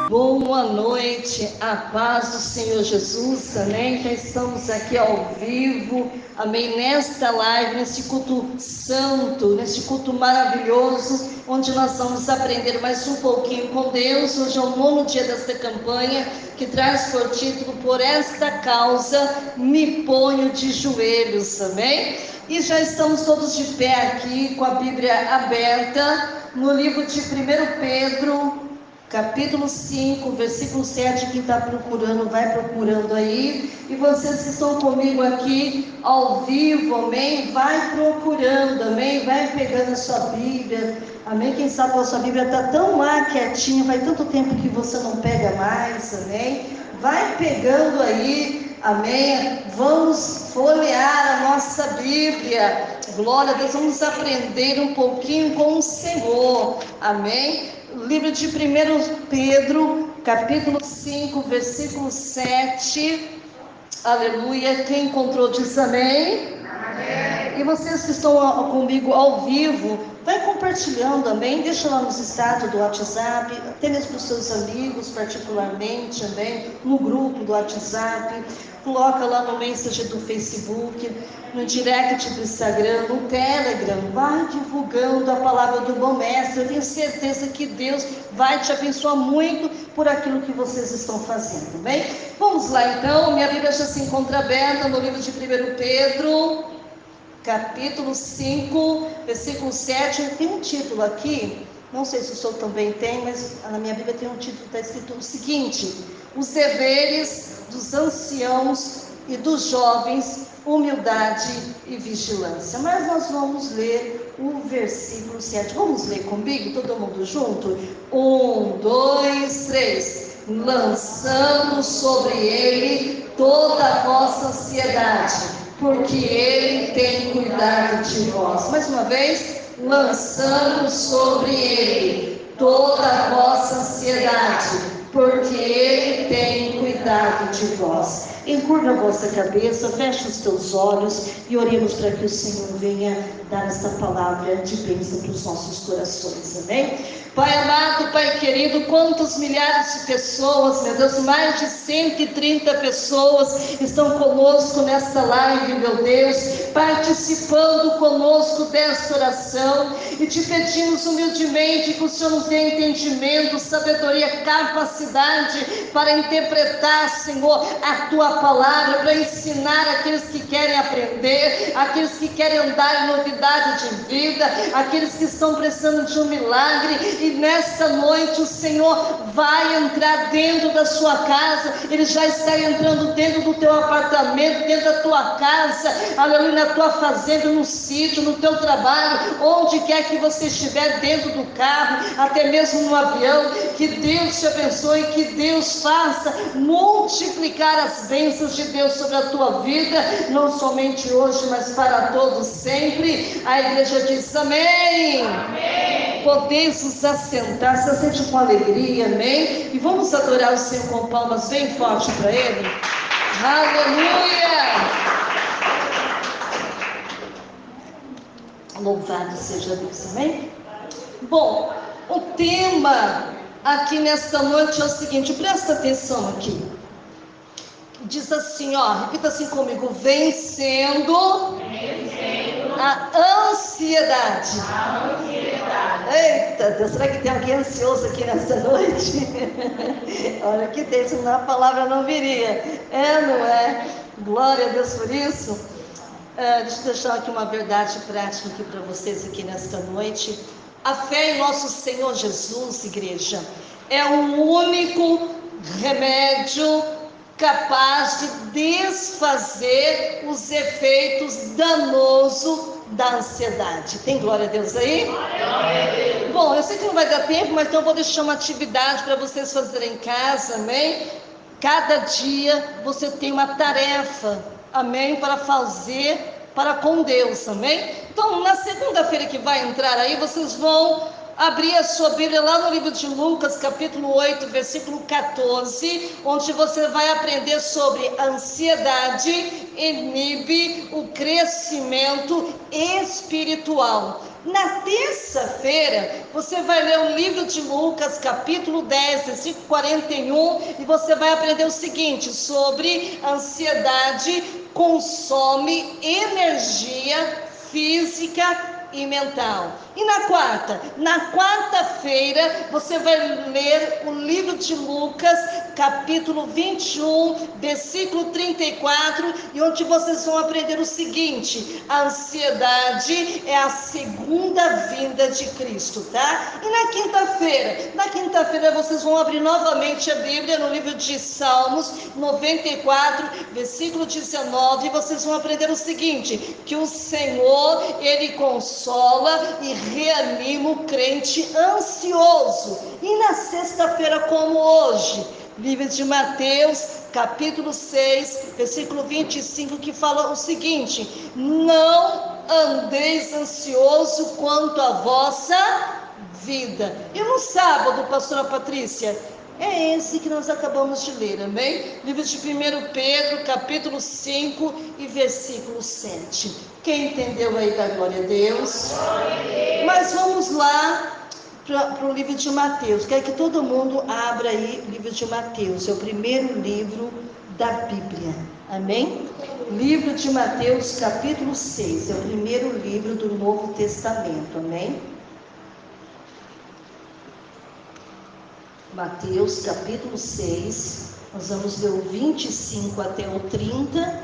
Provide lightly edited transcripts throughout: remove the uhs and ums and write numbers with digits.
Boa noite, a paz do Senhor Jesus, amém? Já estamos aqui ao vivo, amém? Nesta live, nesse culto santo, nesse culto maravilhoso, onde nós vamos aprender mais um pouquinho com Deus. Hoje é o 9º dia desta campanha, que traz por título: Por esta causa me ponho de joelhos, amém? E já estamos todos de pé aqui, com a Bíblia aberta, no livro de 1 Pedro, capítulo 5, versículo 7, quem está procurando, vai procurando aí, e vocês que estão comigo aqui ao vivo, amém, vai procurando, amém, vai pegando a sua Bíblia, amém, quem sabe a sua Bíblia está tão lá quietinha, faz tanto tempo que você não pega mais, amém, vai pegando aí, amém, vamos folhear a nossa Bíblia, glória a Deus, vamos aprender um pouquinho com o Senhor, amém. Livro de 1 Pedro, capítulo 5, versículo 7, aleluia, quem encontrou diz amém. Amém. E vocês que estão comigo ao vivo, vai compartilhando, amém, deixa lá nos status do WhatsApp, até mesmo para os seus amigos, particularmente, amém, no grupo do WhatsApp, coloca lá no Messenger do Facebook, no direct do Instagram, no Telegram, vai divulgando a palavra do bom mestre. Eu tenho certeza que Deus vai te abençoar muito por aquilo que vocês estão fazendo, bem? Vamos lá então, minha Bíblia já se encontra aberta no livro de 1 Pedro, capítulo 5, versículo 7, tem um título aqui, não sei se o senhor também tem, mas na minha Bíblia tem um título, está escrito o seguinte: os deveres dos anciãos e dos jovens, humildade e vigilância. Mas nós vamos ler o versículo 7, vamos ler comigo, todo mundo junto? 1, 2, 3, lançando sobre ele toda a vossa ansiedade, porque ele tem cuidado de vós. Mais uma vez, lançando sobre ele toda a vossa ansiedade, porque ele tem cuidado de vós. Encurva a vossa cabeça, feche os teus olhos e oremos para que o Senhor venha dar esta palavra de bênção para os nossos corações, amém? Pai amado, Pai querido, quantos milhares de pessoas, meu Deus, mais de 130 pessoas estão conosco nesta live, meu Deus, participando conosco desta oração, e te pedimos humildemente que o Senhor nos dê entendimento, sabedoria, capacidade para interpretar, Senhor, a Tua palavra, para ensinar aqueles que querem aprender, aqueles que querem andar em novidade de vida, aqueles que estão precisando de um milagre. E nesta noite o Senhor vai entrar dentro da sua casa, Ele já está entrando dentro do teu apartamento, dentro da tua casa, aleluia, na tua fazenda, no sítio, no teu trabalho, onde quer que você estiver, dentro do carro, até mesmo no avião. Que Deus te abençoe, que Deus faça multiplicar as bênçãos de Deus sobre a tua vida, não somente hoje, mas para todos sempre. A igreja diz amém. Amém. Podemos nos assentar, se assente com alegria, amém? E vamos adorar o Senhor com palmas bem forte para Ele. Aleluia! Louvado seja Deus, amém? Bom, o tema aqui nesta noite é o seguinte, presta atenção aqui. Diz assim, ó, repita assim comigo: vencendo a ansiedade. Eita Deus, será que tem alguém ansioso aqui nessa noite? Olha que tem, senão a palavra não viria. É, não é? Glória a Deus por isso. Deixa eu deixar aqui uma verdade prática aqui para vocês aqui nesta noite. A fé em nosso Senhor Jesus, igreja, é o único remédio capaz de desfazer os efeitos danosos da ansiedade. Tem glória a Deus aí? Glória a Deus. Bom, eu sei que não vai dar tempo, mas então eu vou deixar uma atividade para vocês fazerem em casa, amém? Cada dia você tem uma tarefa, amém, para fazer para com Deus, amém? Então, na segunda-feira que vai entrar aí, vocês vão abrir a sua Bíblia lá no livro de Lucas, capítulo 8, versículo 14, onde você vai aprender sobre a ansiedade inibe o crescimento espiritual. Na terça-feira, você vai ler o livro de Lucas, capítulo 10, versículo 41, e você vai aprender o seguinte, sobre a ansiedade consome energia física e mental. E na quarta-feira, você vai ler o livro de Lucas, capítulo 21, versículo 34, e onde vocês vão aprender o seguinte: a ansiedade é a segunda vinda de Cristo, tá? E na quinta-feira vocês vão abrir novamente a Bíblia no livro de Salmos 94, versículo 19, e vocês vão aprender o seguinte, que o Senhor, Ele consola e reanima o crente ansioso. E na sexta-feira, como hoje, livro de Mateus, capítulo 6, versículo 25, que fala o seguinte: não andeis ansioso quanto à vossa vida. E no sábado, pastora Patrícia, é esse que nós acabamos de ler, amém? Livro de 1 Pedro, capítulo 5 e versículo 7. Quem entendeu aí, da glória a Deus? Mas vamos lá para o livro de Mateus. Quero que todo mundo abra aí o livro de Mateus. É o primeiro livro da Bíblia, amém? Livro de Mateus, capítulo 6. É o primeiro livro do Novo Testamento, amém? Mateus, capítulo 6, nós vamos ler o 25 até o 30,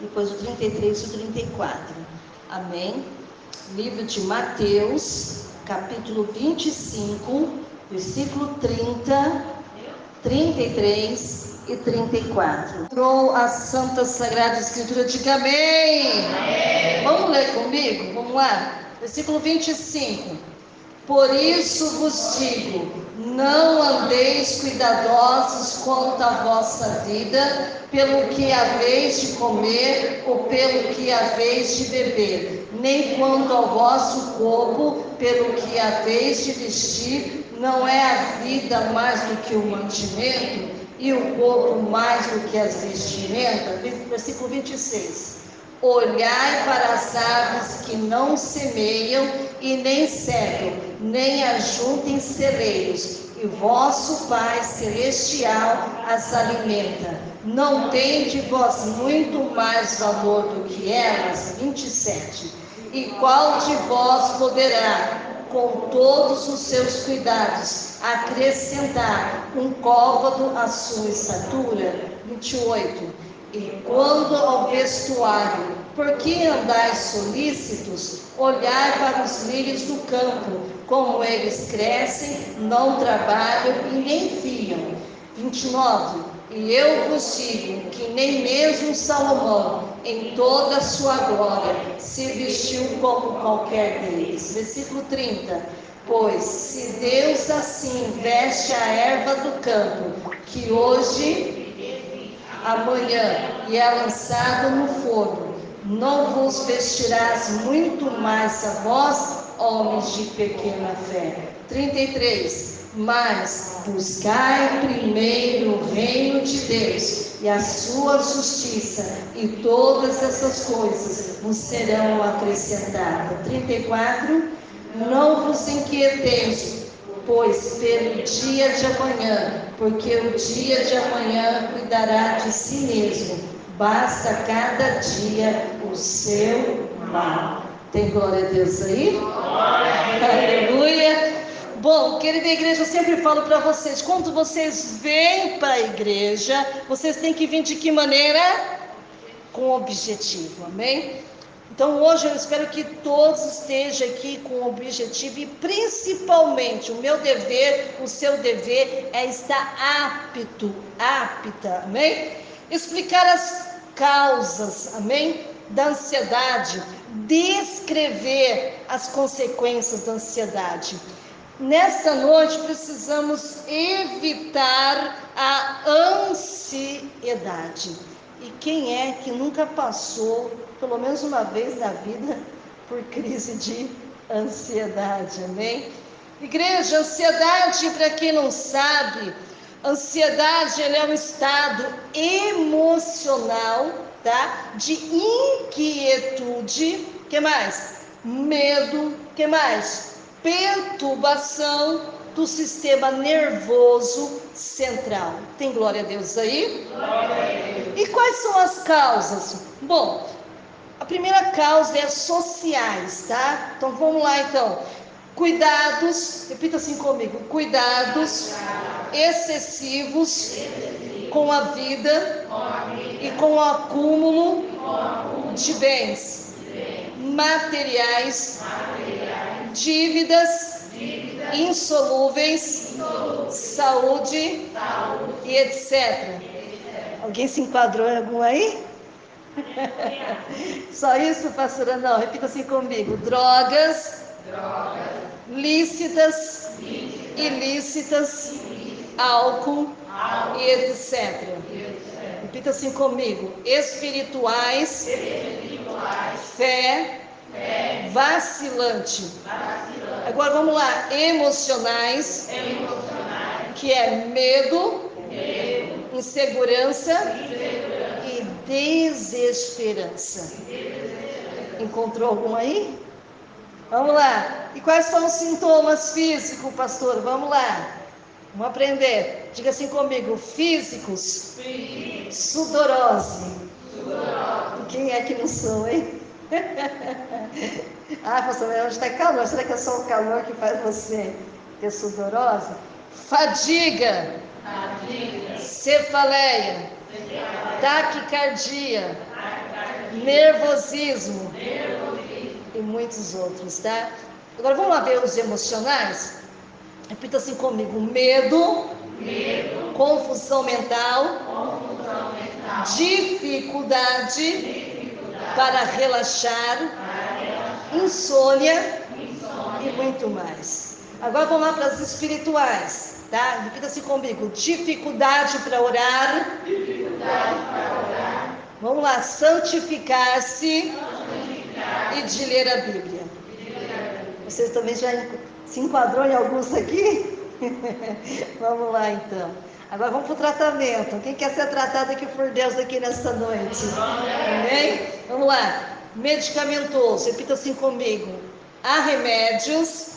depois o 33 e o 34, amém? Livro de Mateus, capítulo 25, versículo 30, 33 e 34. Entrou a Santa Sagrada Escritura, diga amém. Amém. Vamos ler comigo? Vamos lá? Versículo 25. Por isso vos digo, não andeis cuidadosos quanto à vossa vida, pelo que haveis de comer ou pelo que haveis de beber, nem quanto ao vosso corpo, pelo que haveis de vestir. Não é a vida mais do que o mantimento, e o corpo mais do que as vestimentas? Versículo 26. Olhai para as aves que não semeiam e nem cegam, nem ajuntem celeiros, e vosso Pai Celestial as alimenta. Não tendes vós muito mais valor do que elas? 27. E qual de vós poderá, com todos os seus cuidados, acrescentar um côvado à sua estatura? 28. E quando ao vestuário, por que andais solícitos? Olhai para os lírios do campo, como eles crescem, não trabalham e nem fiam. 29. E eu vos digo que nem mesmo Salomão, em toda a sua glória, se vestiu como qualquer deles. Versículo 30. Pois se Deus assim veste a erva do campo, que hoje, amanhã, e é lançado no forno, não vos vestirás muito mais a vós, homens de pequena fé. 33. Mas buscai primeiro o reino de Deus e a sua justiça, e todas essas coisas vos serão acrescentadas. 34. Não vos inquieteis, pois pelo dia de amanhã, porque o dia de amanhã cuidará de si mesmo. Basta cada dia o seu mal. Tem glória a Deus aí? Aleluia! Bom, querida igreja, eu sempre falo para vocês, quando vocês vêm para a igreja, vocês têm que vir de que maneira? Com objetivo, amém? Então hoje eu espero que todos estejam aqui com objetivo, e principalmente o meu dever, o seu dever é estar apta, amém? Explicar as causas, amém? Da ansiedade, descrever as consequências da ansiedade. Nesta noite precisamos evitar a ansiedade. E quem é que nunca passou, pelo menos uma vez na vida, por crise de ansiedade, amém? Igreja, ansiedade, para quem não sabe, ansiedade é um estado emocional, tá? De inquietude, que mais? Medo, que mais? Perturbação do sistema nervoso central. Tem glória a Deus aí? Glória a Deus. E quais são as causas? Bom, a primeira causa é sociais, tá? Então vamos lá então. Cuidados, repita assim comigo, cuidados excessivos com a vida e com o acúmulo de bens materiais, dívidas insolúveis, saúde e etc. Alguém se enquadrou em algum aí? Só isso, pastora? Não, repita assim comigo. Drogas, lícitas, ilícitas, álcool e etc. Repita assim comigo. Espirituais, fé, vacilante. Agora vamos lá. Emocionais, que é medo, insegurança e desesperança. Encontrou algum aí? Vamos lá. E quais são os sintomas físicos, pastor? Vamos lá. Vamos aprender. Diga assim comigo. Físicos. Sudorose. Quem é que não sou, hein? Pastor, hoje está calor. Será que é só o calor que faz você ter sudorose? Fadiga. Cefaleia. Taquicardia. Nervosismo. E muitos outros, tá? Agora vamos lá ver os emocionais. Repita assim comigo. Medo. Confusão mental. Dificuldade para relaxar. Insônia e muito mais. Agora vamos lá para as espirituais, tá? Repita assim comigo. Dificuldade para orar. Vamos lá. Santificar-se e de ler a Bíblia. Vocês também já se enquadrou em alguns aqui? Vamos lá então. Agora vamos para o tratamento. Quem quer ser tratado aqui por Deus aqui nesta noite? Amém? Vamos lá. Medicamentoso. Repita assim comigo. Há remédios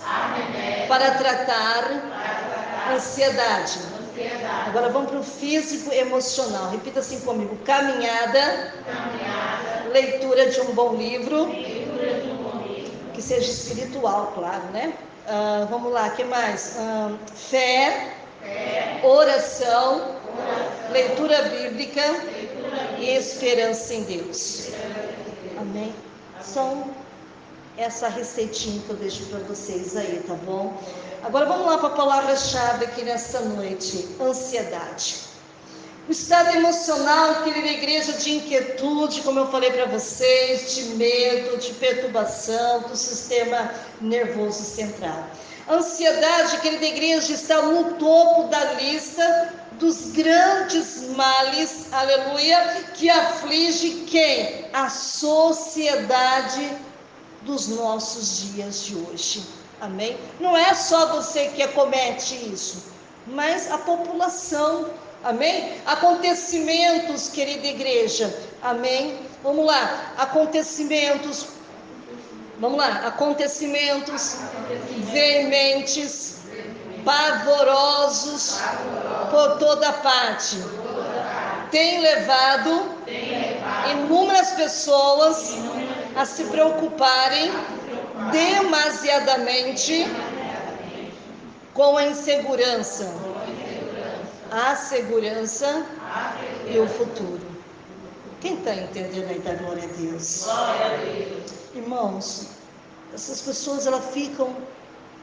para tratar ansiedade. Agora vamos para o físico emocional. Repita assim comigo. Caminhada. Leitura de um bom livro. Que seja espiritual, claro, né? Vamos lá, o que mais? Fé, oração, leitura bíblica e esperança em Deus. Amém? São essa receitinha que eu deixo para vocês aí, tá bom? Agora vamos lá para a palavra-chave aqui nesta noite: ansiedade. O estado emocional, querida igreja, de inquietude, como eu falei para vocês, de medo, de perturbação do sistema nervoso central. A ansiedade, querida igreja, está no topo da lista dos grandes males, aleluia, que aflige quem? A sociedade dos nossos dias de hoje. Amém? Não é só você que acomete isso, mas a população. Amém? Acontecimentos, querida igreja. Amém? Vamos lá. Acontecimentos veementes, pavorosos por toda parte. Tem levado inúmeras pessoas a se preocuparem demasiadamente com a insegurança, a segurança e o futuro. Quem está entendendo aí da glória a Deus? Glória a Deus. Irmãos, essas pessoas elas ficam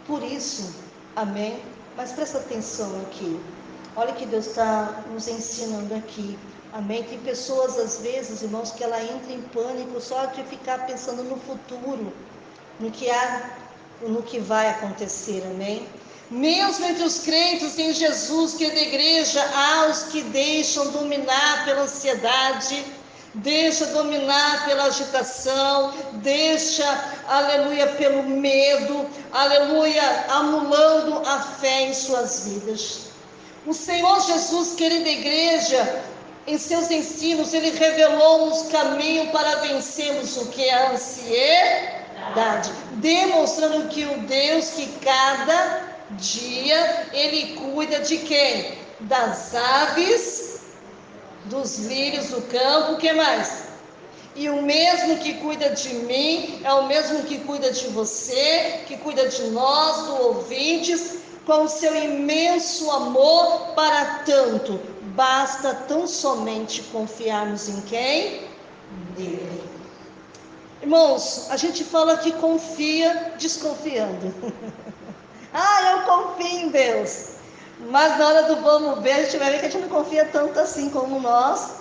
por isso, amém? Mas presta atenção aqui. Olha que Deus está nos ensinando aqui, amém? Tem pessoas às vezes, irmãos, que ela entra em pânico só de ficar pensando no futuro, no que vai acontecer, amém? Mesmo entre os crentes em Jesus, que é da igreja, há os que deixam dominar pela ansiedade, deixa dominar pela agitação, deixa, aleluia, pelo medo, aleluia, anulando a fé em suas vidas. O Senhor Jesus, querida igreja, em seus ensinos, Ele revelou-nos caminho para vencermos o que é a ansiedade, demonstrando que o Deus que cada dia Ele cuida de quem? Das aves, dos lírios do campo, o que mais? E o mesmo que cuida de mim, é o mesmo que cuida de você, que cuida de nós, do ouvintes, com o seu imenso amor para tanto. Basta tão somente confiarmos em quem? Nele. Irmãos, a gente fala que confia desconfiando. Eu confio em Deus. Mas na hora do vamos ver, a gente vai ver que a gente não confia tanto assim como nós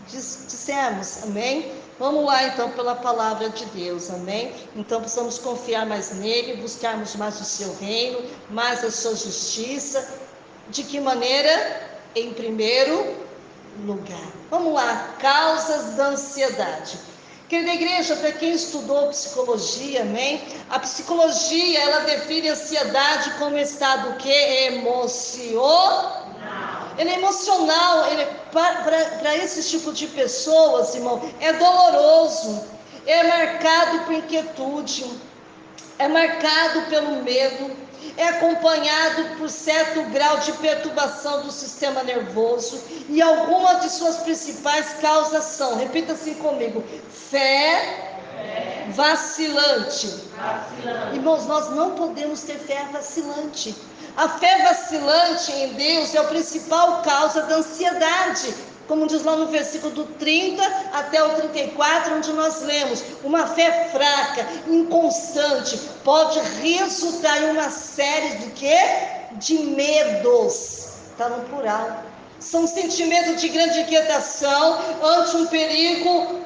dissemos, amém? Vamos lá então pela palavra de Deus, amém? Então precisamos confiar mais nele, buscarmos mais o seu reino, mais a sua justiça. De que maneira? Em primeiro lugar. Vamos lá, causas da ansiedade. Querida igreja, para quem estudou psicologia, amém? A psicologia, ela define a ansiedade como estado que emocional. Ele é emocional, para esse tipo de pessoas, irmão, é doloroso, é marcado por inquietude, é marcado pelo medo, é acompanhado por certo grau de perturbação do sistema nervoso, e algumas de suas principais causas são, repita assim comigo, fé vacilante. Irmãos, nós não podemos ter fé vacilante. A fé vacilante em Deus é a principal causa da ansiedade, como diz lá no versículo do 30 até o 34, onde nós lemos, uma fé fraca, inconstante, pode resultar em uma série de quê? De medos, está no plural. São sentimentos de grande inquietação ante um perigo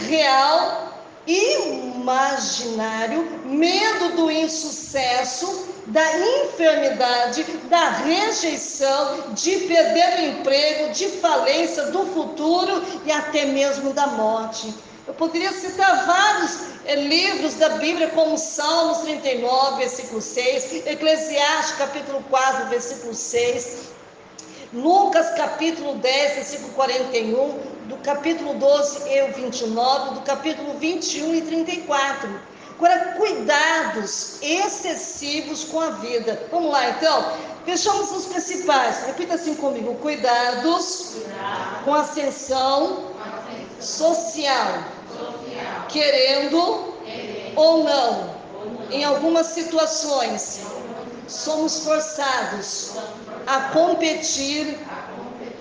real, imaginário, medo do insucesso, da enfermidade, da rejeição, de perder o emprego, de falência, do futuro e até mesmo da morte. Eu poderia citar vários livros da Bíblia, como Salmos 39, versículo 6, Eclesiastes, capítulo 4, versículo 6, Lucas capítulo 10, versículo 41, do capítulo 12 e 29, do capítulo 21 e 34. Agora, cuidados excessivos com a vida. Vamos lá, então. Fechamos os principais. Repita assim comigo. Cuidados com a ascensão social. Querendo ou não, em algumas situações, somos forçados a competir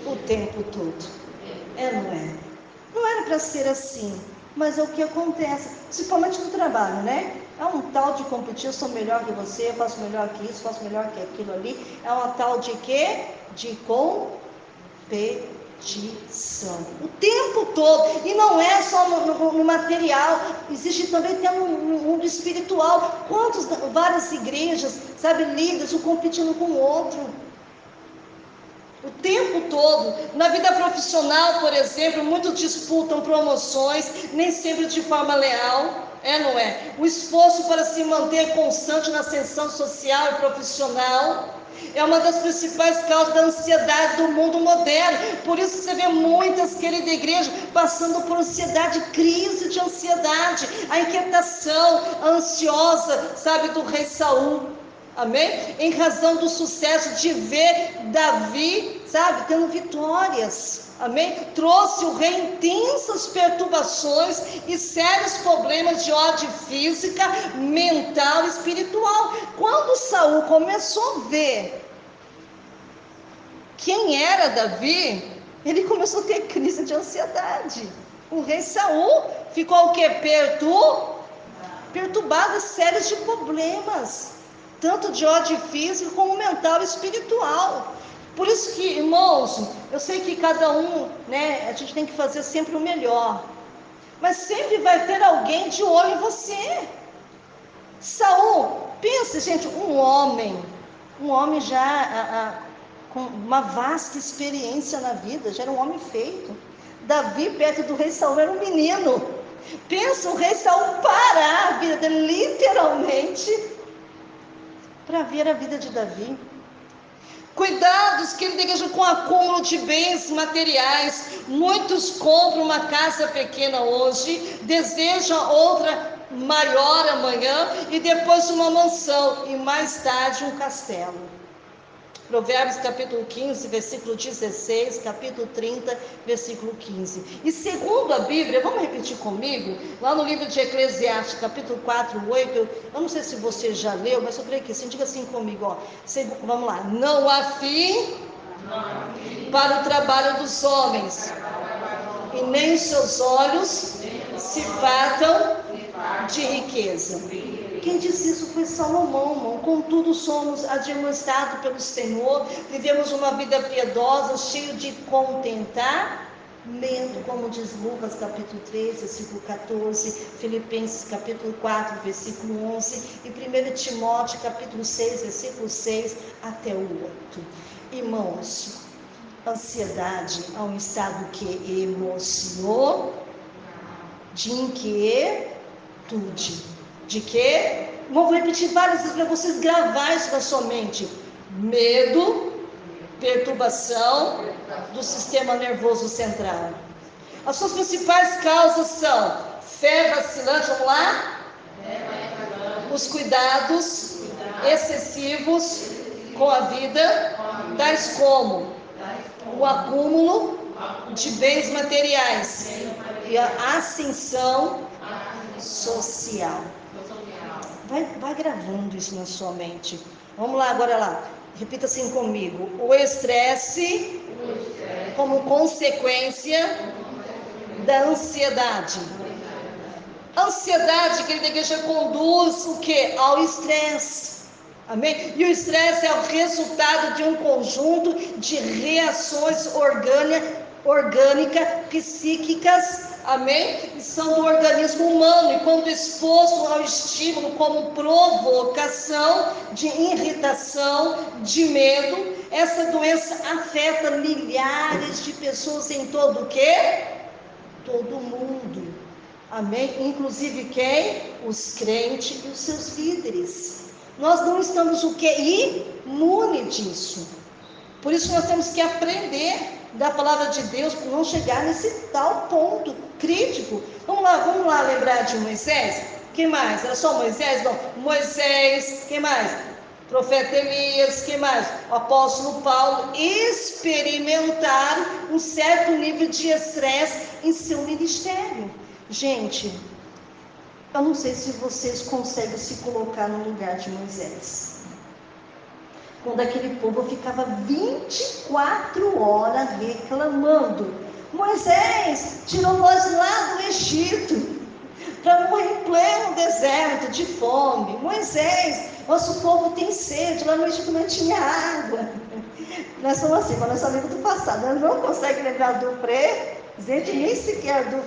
o tempo todo. Não é? Não era para ser assim, mas é o que acontece, principalmente no trabalho, né? É um tal de competir, eu sou melhor que você, eu faço melhor que isso, faço melhor que aquilo ali. É uma tal de quê? De competição. O tempo todo. E não é só no material, existe também no mundo espiritual. Várias igrejas, sabe, líderes, um competindo com o outro. O tempo todo. Na vida profissional, por exemplo, muitos disputam promoções, nem sempre de forma leal, não é? O esforço para se manter constante na ascensão social e profissional é uma das principais causas da ansiedade do mundo moderno. Por isso você vê muitas, querida igreja, passando por ansiedade, crise de ansiedade, a inquietação, a ansiosa, sabe, do rei Saul. Amém? Em razão do sucesso de ver Davi, sabe, tendo vitórias. Amém? Trouxe o rei intensas perturbações e sérios problemas de ordem física, mental e espiritual. Quando Saul começou a ver quem era Davi, ele começou a ter crise de ansiedade. O rei Saul ficou o quê? Perturbado, sérios de problemas, tanto de ordem física como mental e espiritual. Por isso que, irmãos, eu sei que cada um, né, a gente tem que fazer sempre o melhor, mas sempre vai ter alguém de olho em você. Saul, pense, gente, um homem já com uma vasta experiência na vida, já era um homem feito. Davi, perto do rei Saul, era um menino. Pensa o rei Saul parar a vida dele, literalmente, para ver a vida de Davi. Cuidados que ele deixa com o acúmulo de bens materiais. Muitos compram uma casa pequena hoje, desejam outra maior amanhã e depois uma mansão e mais tarde um castelo. Provérbios capítulo 15, versículo 16, capítulo 30, versículo 15. E segundo a Bíblia, vamos repetir comigo, lá no livro de Eclesiastes, capítulo 4, 8, eu não sei se você já leu, mas eu creio que sim, diga assim comigo, ó. Vamos lá. Não há fim para o trabalho dos homens, e nem os seus olhos se fartam de riqueza. Quem disse isso foi Salomão, irmão. Contudo, somos admoestados pelo Senhor, vivemos uma vida piedosa, cheio de contentamento, como diz Lucas capítulo 3, versículo 14, Filipenses capítulo 4, versículo 11, e 1 Timóteo capítulo 6, versículo 6 até o 8. Irmãos, ansiedade é um estado que emociona, de inquietude. De quê? Vou repetir várias vezes para vocês gravar isso na sua mente. Medo, perturbação do sistema nervoso central. As suas principais causas são fé vacilante, vamos lá? Os cuidados excessivos com a vida, tais como o acúmulo de bens materiais e a ascensão social. Vai gravando isso na sua mente. Vamos lá, agora lá. Repita assim comigo. O estresse como consequência da ansiedade. Ansiedade, querida igreja, conduz o quê? Ao estresse. Amém? E o estresse é o resultado de um conjunto de reações orgânicas, psíquicas, amém? Que são do organismo humano, e quando exposto ao estímulo como provocação de irritação, de medo, essa doença afeta milhares de pessoas em todo o quê? Todo o mundo. Amém? Inclusive quem? Os crentes e os seus líderes. Nós não estamos o quê? Imune disso. Por isso nós temos que aprender da palavra de Deus para não chegar nesse tal ponto crítico. Vamos lá lembrar de Moisés? Quem mais? Era só Moisés? Não. Moisés, quem mais? Profeta Elias, quem mais? O apóstolo Paulo experimentaram um certo nível de estresse em seu ministério. Gente, eu não sei se vocês conseguem se colocar no lugar de Moisés. Quando aquele povo ficava 24 horas reclamando. Moisés tirou nós lá do Egito para morrer em pleno deserto de fome. Moisés, nosso povo tem sede, lá no Egito não tinha água. Nós somos assim, mas nós somos amigos do passado, nós não conseguimos lembrar do presente, nem sequer do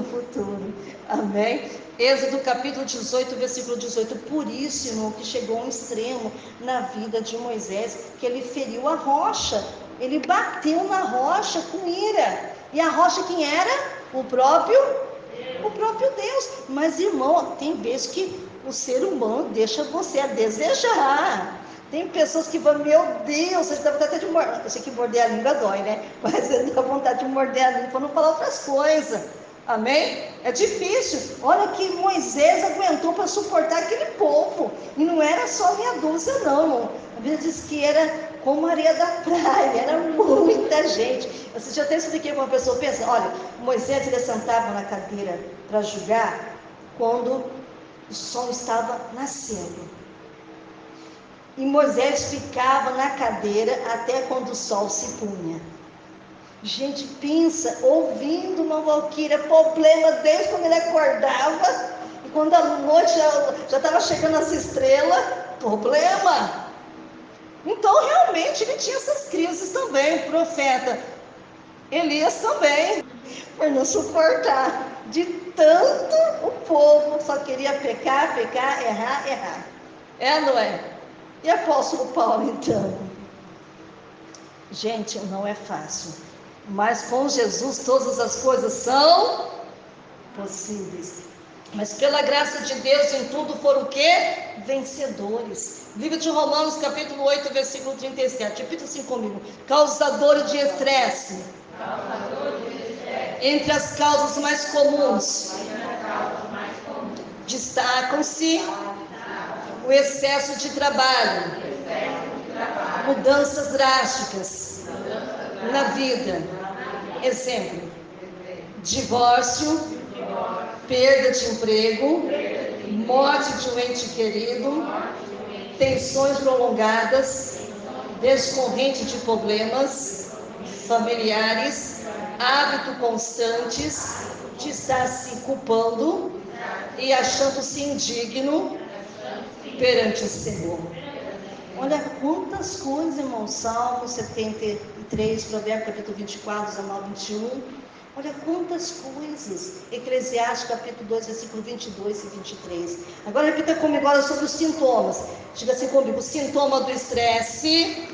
futuro. Amém? Êxodo capítulo 18, versículo 18. Por isso, irmão, que chegou um extremo na vida de Moisés, que ele feriu a rocha. Ele bateu na rocha com ira. E a rocha quem era? O próprio Deus. Mas, irmão, tem vezes que o ser humano deixa você a desejar. Tem pessoas que vão, meu Deus, você dá vontade de morder. Eu sei que morder a língua dói, né? Mas você dá vontade de morder a língua para não falar outras coisas. Amém? É difícil. Olha que Moisés aguentou para suportar aquele povo. E não era só meia dúzia, não, irmão. A Bíblia diz que era como a areia da praia. Era muita gente. Você já tem isso daqui com uma pessoa pensa, olha, Moisés ele sentava na cadeira para julgar quando o sol estava nascendo. E Moisés ficava na cadeira até quando o sol se punha. Gente, pensa, ouvindo uma valquíria, problema desde quando ele acordava, e quando a noite já estava chegando as estrelas, problema. Então, realmente, ele tinha essas crises também, o profeta Elias também, por não suportar, de tanto o povo só queria pecar, errar. É, não é? E apóstolo Paulo, então? Gente, não é fácil. Mas com Jesus todas as coisas são possíveis. Mas pela graça de Deus em tudo foram o quê? Vencedores. Livro de Romanos, capítulo 8, versículo 37. Repita assim comigo. Causadores de estresse. Entre as causas mais comuns, destacam-se o excesso de trabalho, mudanças drásticas na vida. Exemplo: divórcio, perda de emprego, morte de um ente querido, tensões prolongadas, decorrente de problemas familiares, hábitos constantes de estar se culpando e achando-se indigno perante o Senhor. Olha quantas coisas, irmão. Salmo 73, Provérbios capítulo 24, 19, 21. Olha quantas coisas. Eclesiastes capítulo 2, versículo 22 e 23. Agora repita comigo agora sobre os sintomas. Diga assim comigo: o sintoma do estresse.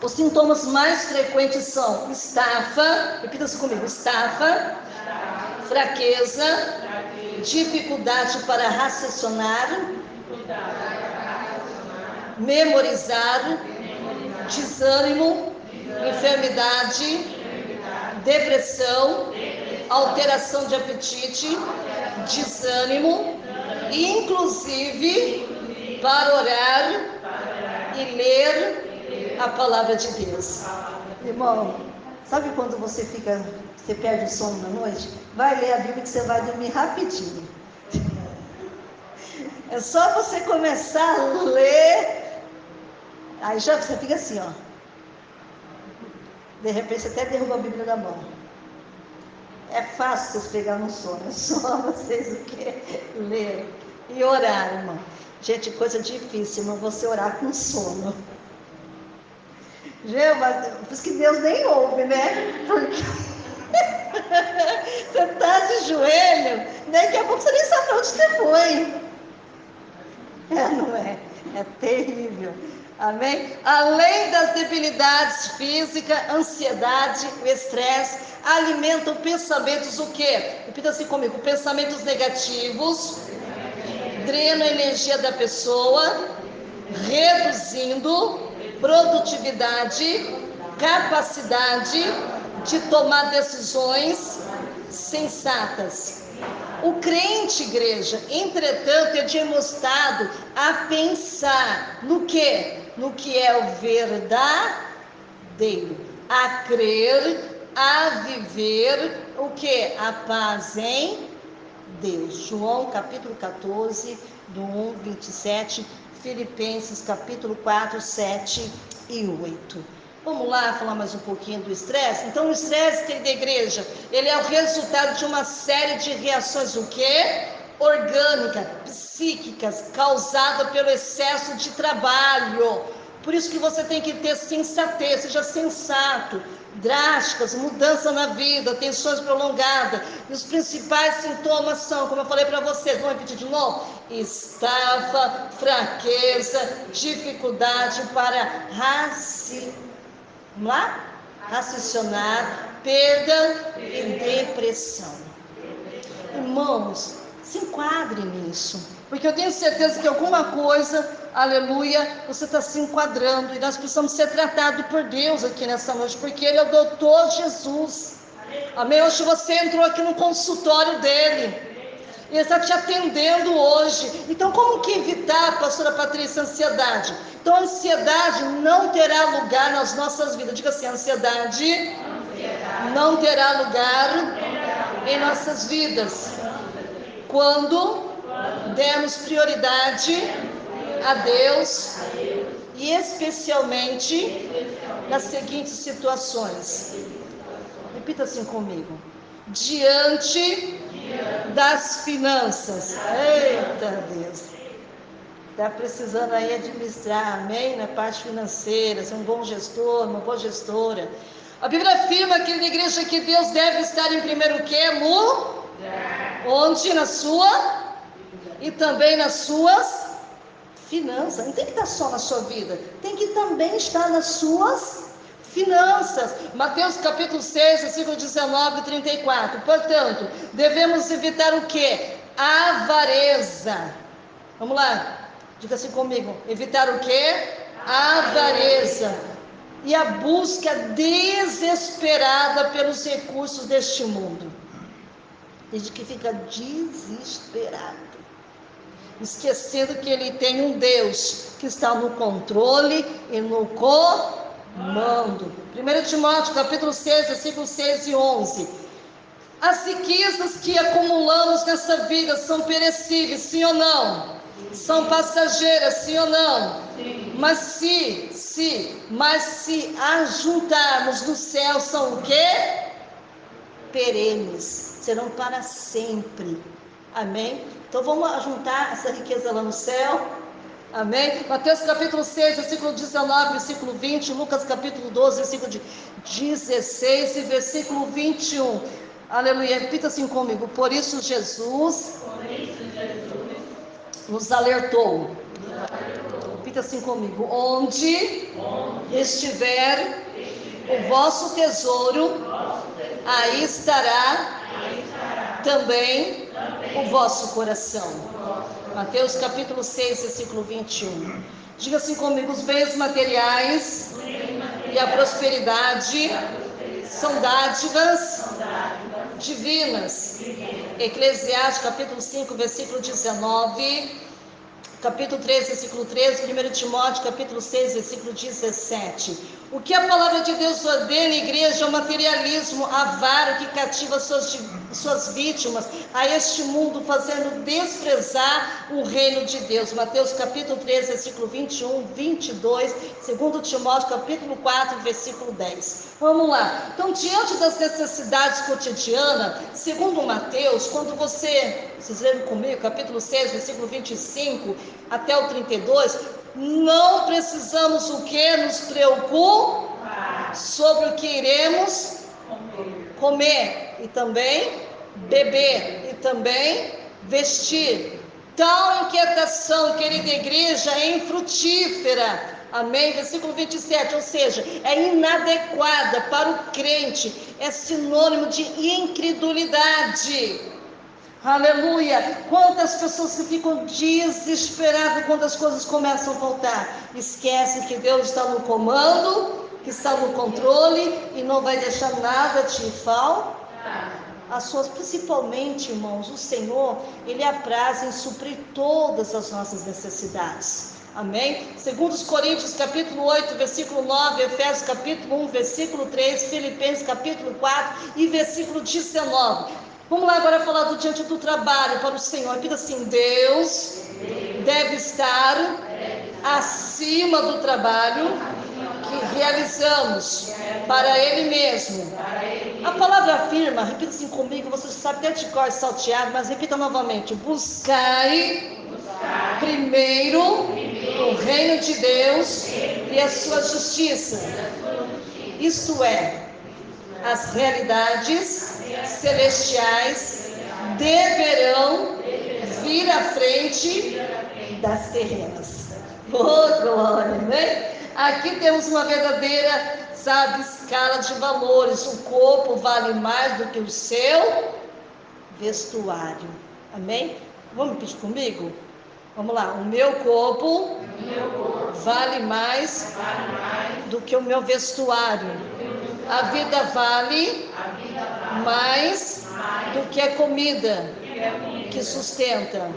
Os sintomas mais frequentes são estafa, repita assim comigo: estafa, fraqueza, dificuldade para raciocinar, memorizar, desânimo, enfermidade, depressão, alteração de apetite, desânimo, inclusive para orar e ler a palavra de Deus. Irmão, sabe quando você perde o sono na noite? Vai ler a Bíblia que você vai dormir rapidinho. É só você começar a ler, aí já você fica assim, ó. De repente você até derruba a Bíblia da mão. É fácil vocês pegarem no sono, é só vocês o quê? Ler e orar, irmão. Gente, coisa difícil, irmão, você orar com sono. Gente, mas por isso que Deus nem ouve, né? Porque você está de joelho, daqui a pouco você nem sabe onde você foi. Não é? É terrível. Amém? Além das debilidades físicas, ansiedade, o estresse, alimentam pensamentos o quê? Repita assim comigo: pensamentos negativos, drenam a energia da pessoa, reduzindo produtividade, capacidade de tomar decisões sensatas. O crente, igreja, entretanto, é demonstrado a pensar no que? No que é o verdadeiro, a crer, a viver o que? A paz em Deus. João capítulo 14, do 1, 27, Filipenses capítulo 4, 7 e 8. Vamos lá falar mais um pouquinho do estresse? Então, o estresse, querida igreja, ele é o resultado de uma série de reações, o quê? Orgânicas, psíquicas, causada pelo excesso de trabalho. Por isso que você tem que ter sensatez, seja sensato. Drásticas, mudança na vida, tensões prolongadas. E os principais sintomas são, como eu falei para vocês, vamos repetir de novo? Estafa, fraqueza, dificuldade para raciocinar, perda e depressão. Irmãos, se enquadre nisso, porque eu tenho certeza que alguma coisa, aleluia, você está se enquadrando, e nós precisamos ser tratados por Deus aqui nessa noite, porque Ele é o doutor Jesus. Amém? Hoje você entrou aqui no consultório dele, Ele está te atendendo hoje. Então, como que evitar, pastora Patrícia, a ansiedade? Então, a ansiedade não terá lugar nas nossas vidas. Diga assim: a ansiedade não terá lugar em nossas vidas quando dermos prioridade a Deus, e especialmente nas seguintes situações. Repita assim comigo: diante das finanças. Eita Deus, está precisando aí administrar, amém? Na parte financeira, ser um bom gestor, uma boa gestora. A Bíblia afirma que na igreja que Deus deve estar em primeiro onde? Na sua e também nas suas finanças. Não tem que estar só na sua vida, tem que também estar nas suas Finanças. Mateus capítulo 6, versículo 19 e 34. Portanto, devemos evitar o quê? Avareza. Vamos lá. Diga assim comigo. Evitar o quê? Avareza. E a busca desesperada pelos recursos deste mundo. Desde que fica desesperado, esquecendo que ele tem um Deus que está no controle e no comando. 1 Timóteo capítulo 6, versículos 6 e 11. As riquezas que acumulamos nessa vida são perecíveis, sim ou não? São passageiras, sim ou não? Sim. Mas se ajuntarmos no céu, são o quê? Perenes, serão para sempre. Amém? Então vamos juntar essa riqueza lá no céu. Amém? Mateus capítulo 6, versículo 19, versículo 20. Lucas capítulo 12, versículo 16 e versículo 21. Aleluia. Repita assim comigo. Por isso Jesus nos alertou. Repita assim comigo. Onde estiver o vosso tesouro, aí estará também o vosso coração. Mateus capítulo 6, versículo 21. Diga assim comigo: os bens materiais e a prosperidade são dádivas divinas. Eclesiastes capítulo 5, versículo 19. Capítulo 3, versículo 13, 1 Timóteo, capítulo 6, versículo 17. O que a palavra de Deus ordena, igreja, é o materialismo avaro que cativa suas vítimas a este mundo, fazendo desprezar o reino de Deus. Mateus capítulo 13, versículo 21, 22, 2 Timóteo, capítulo 4, versículo 10. Vamos lá. Então, diante das necessidades cotidianas, segundo Mateus, quando vocês leram comigo, capítulo 6, versículo 25 até o 32, não precisamos o que? Nos preocupar sobre o que iremos comer e também beber e também vestir. Tal inquietação, querida igreja, é infrutífera. Amém? Versículo 27, ou seja, é inadequada para o crente, é sinônimo de incredulidade. Aleluia! Quantas pessoas que ficam desesperadas quando as coisas começam a faltar, esquecem que Deus está no comando, que está no controle e não vai deixar nada te faltar. Principalmente, irmãos, o Senhor, Ele apraz em suprir todas as nossas necessidades. Amém? Segundo os Coríntios, capítulo 8, versículo 9, Efésios, capítulo 1, versículo 3, Filipenses, capítulo 4 e versículo 19. Vamos lá agora falar do diante do trabalho para o Senhor. Repita assim: Deus deve estar acima do trabalho que realizamos para Ele mesmo. A palavra afirma, repita assim comigo, você sabe até de cor salteado, mas repita novamente: buscai primeiro o reino de Deus e a sua justiça. Isto é, as realidades celestiais deverão vir à frente das terrenas. Oh, glória, né? Aqui temos uma verdadeira, escala de valores. O corpo vale mais do que o seu vestuário. Amém? Vamos repetir comigo? Vamos lá. O meu corpo vale mais do que o meu vestuário. A vida vale mais do que a comida que sustenta.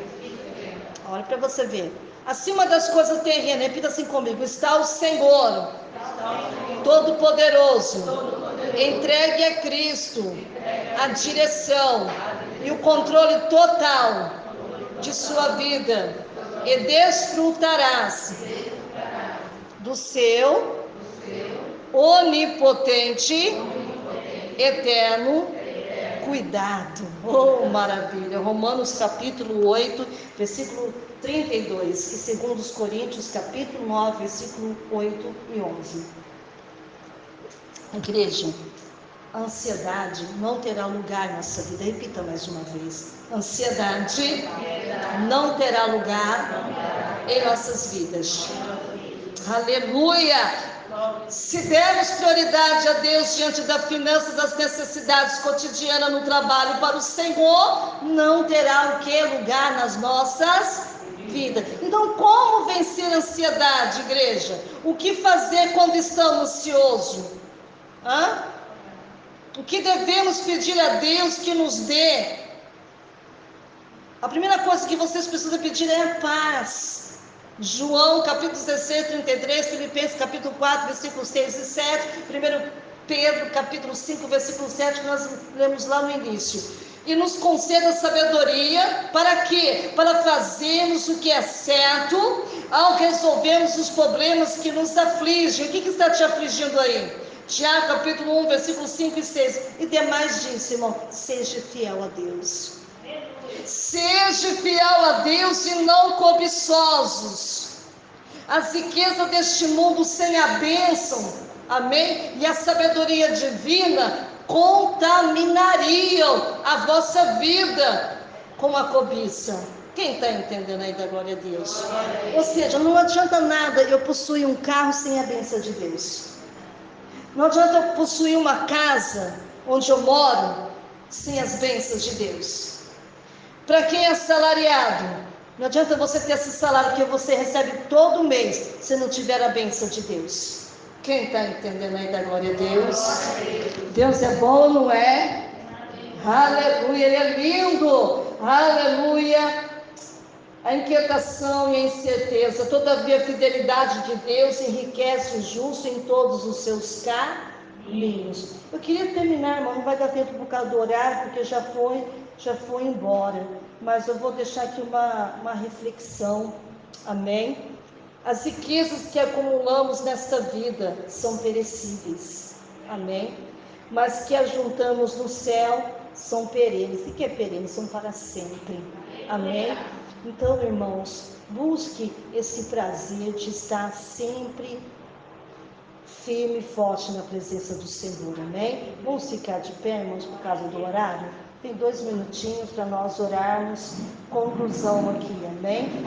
Olha para você ver. Acima das coisas terrenas, repita assim comigo: está o Senhor Todo-Poderoso. Entregue a Cristo a direção e o controle total de sua vida e desfrutarás do seu onipotente, eterno cuidado. Oh, maravilha! Romanos capítulo 8, versículo 32 e segundo os Coríntios capítulo 9, versículo 8 e 11. Igreja, a ansiedade não terá lugar nessa vida. Repita mais uma vez: ansiedade não terá lugar em nossas vidas. Aleluia! Se dermos prioridade a Deus diante da finança, das necessidades cotidianas no trabalho para o Senhor, não terá o que lugar nas nossas vidas. Então, como vencer a ansiedade, igreja? O que fazer quando estamos ansiosos? O que devemos pedir a Deus que nos dê? A primeira coisa que vocês precisam pedir é a paz. João capítulo 16, 33, Filipenses capítulo 4, versículos 6 e 7, 1 Pedro capítulo 5, versículo 7, que nós lemos lá no início. E nos conceda sabedoria, para quê? Para fazermos o que é certo, ao resolvermos os problemas que nos afligem. O que está te afligindo aí? Tiago capítulo 1, versículos 5 e 6. E demais disse, irmão, seja fiel a Deus. Seja fiel a Deus e não cobiçosos. As riquezas deste mundo sem a bênção, amém? E a sabedoria divina contaminariam a vossa vida com a cobiça. Quem está entendendo aí da glória a Deus? Ou seja, não adianta nada eu possuir um carro sem a bênção de Deus. Não adianta eu possuir uma casa onde eu moro sem as bênçãos de Deus. Para quem é assalariado, não adianta você ter esse salário que você recebe todo mês, se não tiver a bênção de Deus. Quem está entendendo aí da glória a Deus? Deus é bom ou não é? Aleluia, Ele é lindo. Aleluia. A inquietação e a incerteza, todavia a fidelidade de Deus enriquece o justo em todos os seus caminhos. Eu queria terminar, irmão, não vai dar tempo por causa do horário, porque já foi embora, mas eu vou deixar aqui uma reflexão, amém? As riquezas que acumulamos nesta vida são perecíveis, amém? Mas que ajuntamos no céu são perenes. O que é perene? São para sempre, amém? Então, irmãos, busque esse prazer de estar sempre firme e forte na presença do Senhor, amém? Vamos ficar de pé, irmãos, por causa do horário? Tem 2 minutinhos para nós orarmos. Conclusão aqui, amém?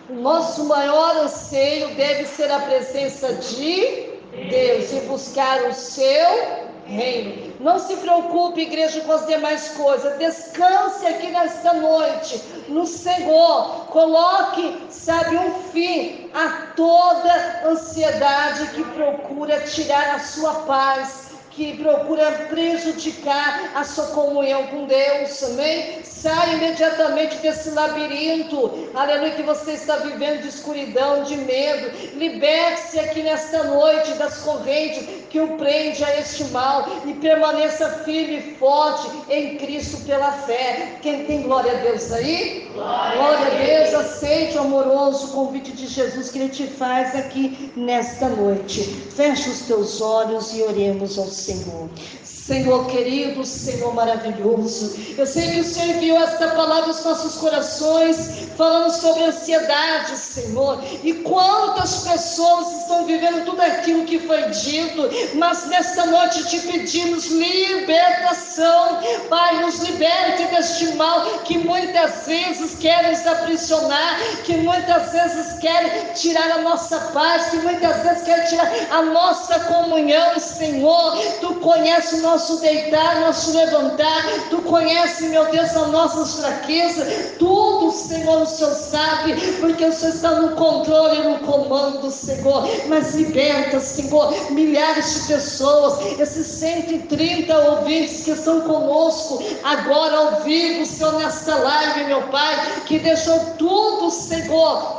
O nosso maior anseio deve ser a presença de Deus e buscar o seu reino. Não se preocupe, igreja, com as demais coisas. Descanse aqui nesta noite no Senhor. Coloque, um fim a toda ansiedade que procura tirar a sua paz, que procura prejudicar a sua comunhão com Deus, amém? Sai imediatamente desse labirinto, aleluia, que você está vivendo de escuridão, de medo. Liberte-se aqui nesta noite das correntes que o prende a este mal e permaneça firme e forte em Cristo pela fé. Quem tem glória a Deus aí? Glória a Deus. Aceite o amoroso convite de Jesus que Ele te faz aqui nesta noite. Feche os teus olhos e oremos ao Senhor. Senhor querido, Senhor maravilhoso, eu sei que o Senhor enviou esta palavra aos nossos corações, falando sobre ansiedade, Senhor, e quantas pessoas estão vivendo tudo aquilo que foi dito, mas nesta noite te pedimos libertação. Pai, nos liberte deste mal que muitas vezes quer nos aprisionar, que muitas vezes quer tirar a nossa paz, que muitas vezes quer tirar a nossa comunhão, Senhor. Tu conheces o nosso deitar, nosso levantar, Tu conheces, meu Deus, as nossas fraquezas, tudo, Senhor, o Senhor sabe, porque o Senhor está no controle e no comando, Senhor. Mas liberta, Senhor, milhares de pessoas, esses 130 ouvintes que estão conosco agora ao vivo, Senhor, nesta live, meu Pai, que deixou tudo, Senhor,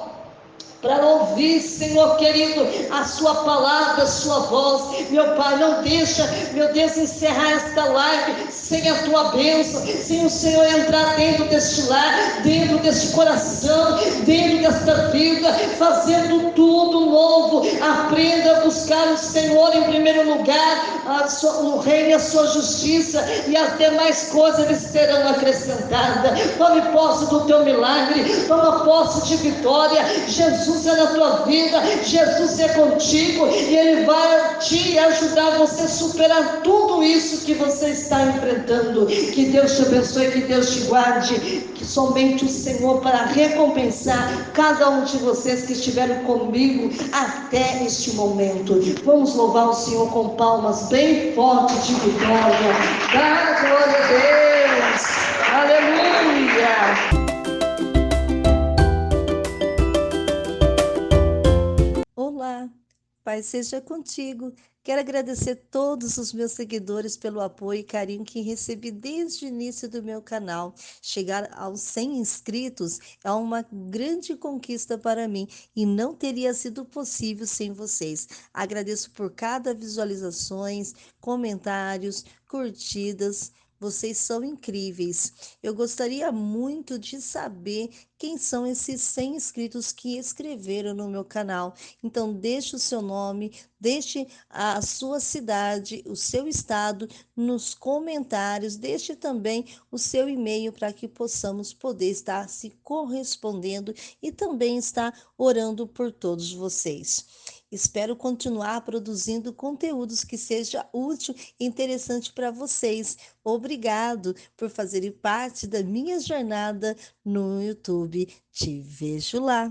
para ouvir, Senhor querido, a sua palavra, a sua voz. Meu Pai, não deixa, meu Deus, encerrar esta live sem a tua bênção, sem o Senhor entrar dentro deste lar, dentro deste coração, dentro desta vida, fazendo tudo novo. Aprenda a buscar o Senhor em primeiro lugar, o reino e a sua justiça, e as demais coisas lhes serão acrescentadas. Tome posse do teu milagre, toma posse de vitória. Jesus Jesus é na tua vida, Jesus é contigo e Ele vai te ajudar você a superar tudo isso que você está enfrentando. Que Deus te abençoe, que Deus te guarde, que somente o Senhor para recompensar cada um de vocês que estiveram comigo até este momento. Vamos louvar o Senhor com palmas bem fortes de vitória. Dá glória a Deus. Aleluia. Olá, Pai seja contigo. Quero agradecer todos os meus seguidores pelo apoio e carinho que recebi desde o início do meu canal. Chegar aos 100 inscritos é uma grande conquista para mim e não teria sido possível sem vocês. Agradeço por cada visualizações, comentários, curtidas. Vocês são incríveis. Eu gostaria muito de saber quem são esses 100 inscritos que escreveram no meu canal. Então, deixe o seu nome, deixe a sua cidade, o seu estado nos comentários, deixe também o seu e-mail para que poder estar se correspondendo e também estar orando por todos vocês. Espero continuar produzindo conteúdos que seja útil e interessante para vocês. Obrigado por fazerem parte da minha jornada no YouTube. Te vejo lá.